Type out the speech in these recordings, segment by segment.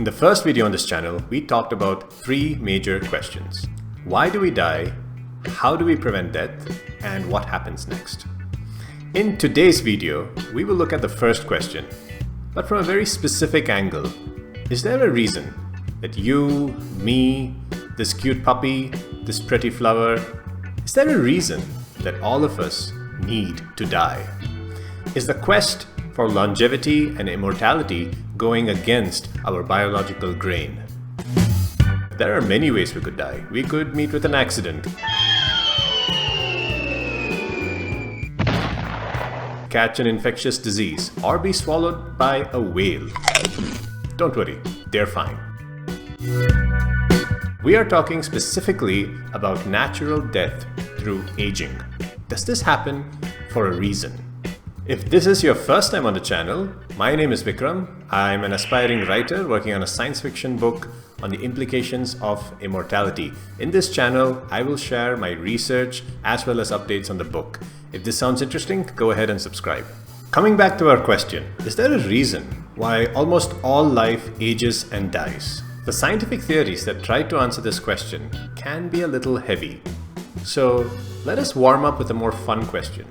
In the first video on this channel, we talked about three major questions. Why do we die? How do we prevent death? And what happens next? In today's video, we will look at the first question, but from a very specific angle. Is there a reason that you, me, this cute puppy, this pretty flower, is there a reason that all of us need to die? Is the quest for longevity and immortality going against our biological grain? There are many ways we could die. We could meet with an accident, catch an infectious disease, or be swallowed by a whale. Don't worry, they're fine. We are talking specifically about natural death through aging. Does this happen for a reason? If this is your first time on the channel, my name is Vikram. I'm an aspiring writer working on a science fiction book on the implications of immortality. In this channel, I will share my research as well as updates on the book. If this sounds interesting, go ahead and subscribe. Coming back to our question, is there a reason why almost all life ages and dies? The scientific theories that try to answer this question can be a little heavy. So let us warm up with a more fun question.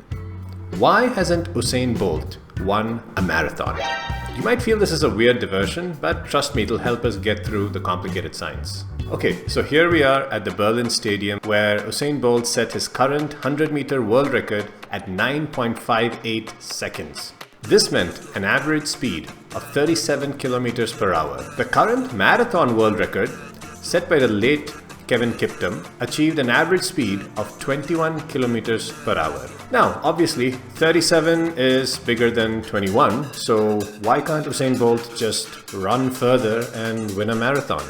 Why hasn't Usain Bolt won a marathon? You might feel this is a weird diversion, but trust me, it'll help us get through the complicated science. Okay, so here we are at the Berlin Stadium where Usain Bolt set his current 100-meter world record at 9.58 seconds. This meant an average speed of 37 kilometers per hour. The current marathon world record, set by the late Kevin Kiptum, achieved an average speed of 21 kilometers per hour. Now, obviously, 37 is bigger than 21, so why can't Usain Bolt just run further and win a marathon?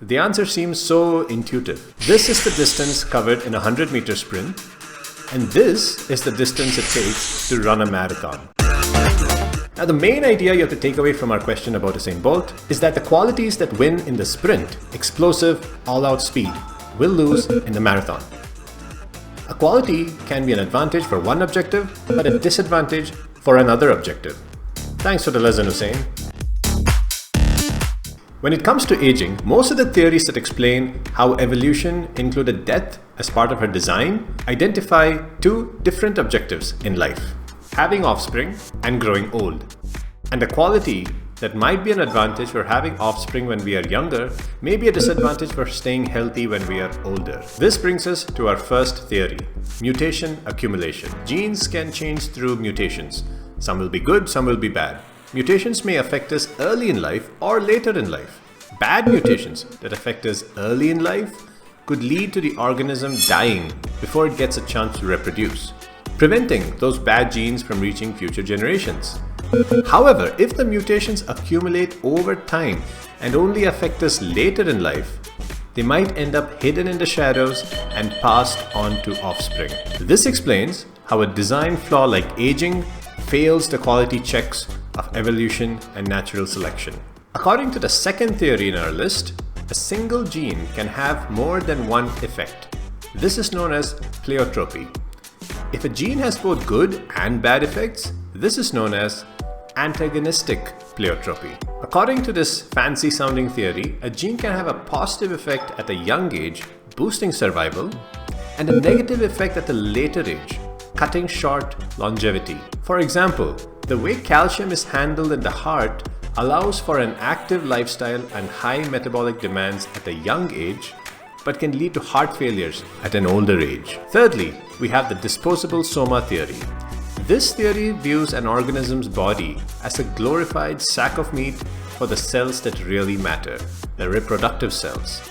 The answer seems so intuitive. This is the distance covered in a 100-meter sprint, and this is the distance it takes to run a marathon. Now, the main idea you have to take away from our question about Usain Bolt is that the qualities that win in the sprint, explosive, all-out speed, will lose in the marathon. A quality can be an advantage for one objective, but a disadvantage for another objective. Thanks for the lesson, Usain. When it comes to aging, most of the theories that explain how evolution included death as part of her design identify two different objectives in life: having offspring and growing old. And a quality that might be an advantage for having offspring when we are younger may be a disadvantage for staying healthy when we are older. This brings us to our first theory: mutation accumulation. Genes can change through mutations. Some will be good, some will be bad. Mutations may affect us early in life or later in life. Bad mutations that affect us early in life could lead to the organism dying before it gets a chance to reproduce, preventing those bad genes from reaching future generations. However, if the mutations accumulate over time and only affect us later in life, they might end up hidden in the shadows and passed on to offspring. This explains how a design flaw like aging fails the quality checks of evolution and natural selection. According to the second theory in our list, a single gene can have more than one effect. This is known as pleiotropy. If a gene has both good and bad effects, this is known as antagonistic pleiotropy. According to this fancy-sounding theory, a gene can have a positive effect at a young age, boosting survival, and a negative effect at a later age, cutting short longevity. For example, the way calcium is handled in the heart allows for an active lifestyle and high metabolic demands at a young age, but can lead to heart failures at an older age. Thirdly, we have the Disposable Soma theory. This theory views an organism's body as a glorified sack of meat for the cells that really matter, the reproductive cells.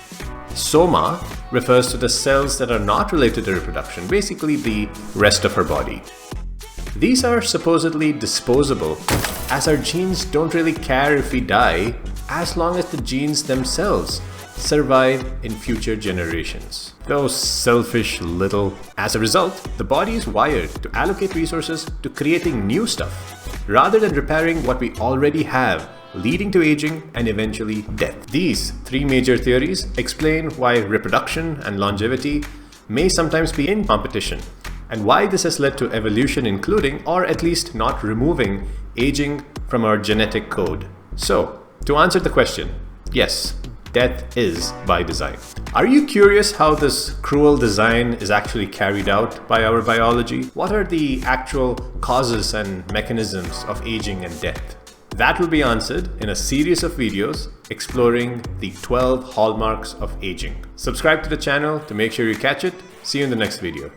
Soma refers to the cells that are not related to reproduction, basically the rest of her body. These are supposedly disposable, as our genes don't really care if we die as long as the genes themselves survive in future generations. Those selfish little. As a result, the body is wired to allocate resources to creating new stuff, rather than repairing what we already have, leading to aging and eventually death. These three major theories explain why reproduction and longevity may sometimes be in competition, and why this has led to evolution including, or at least not removing, aging from our genetic code. So, to answer the question, yes, death is by design. Are you curious how this cruel design is actually carried out by our biology? What are the actual causes and mechanisms of aging and death? That will be answered in a series of videos exploring the 12 hallmarks of aging. Subscribe to the channel to make sure you catch it. See you in the next video.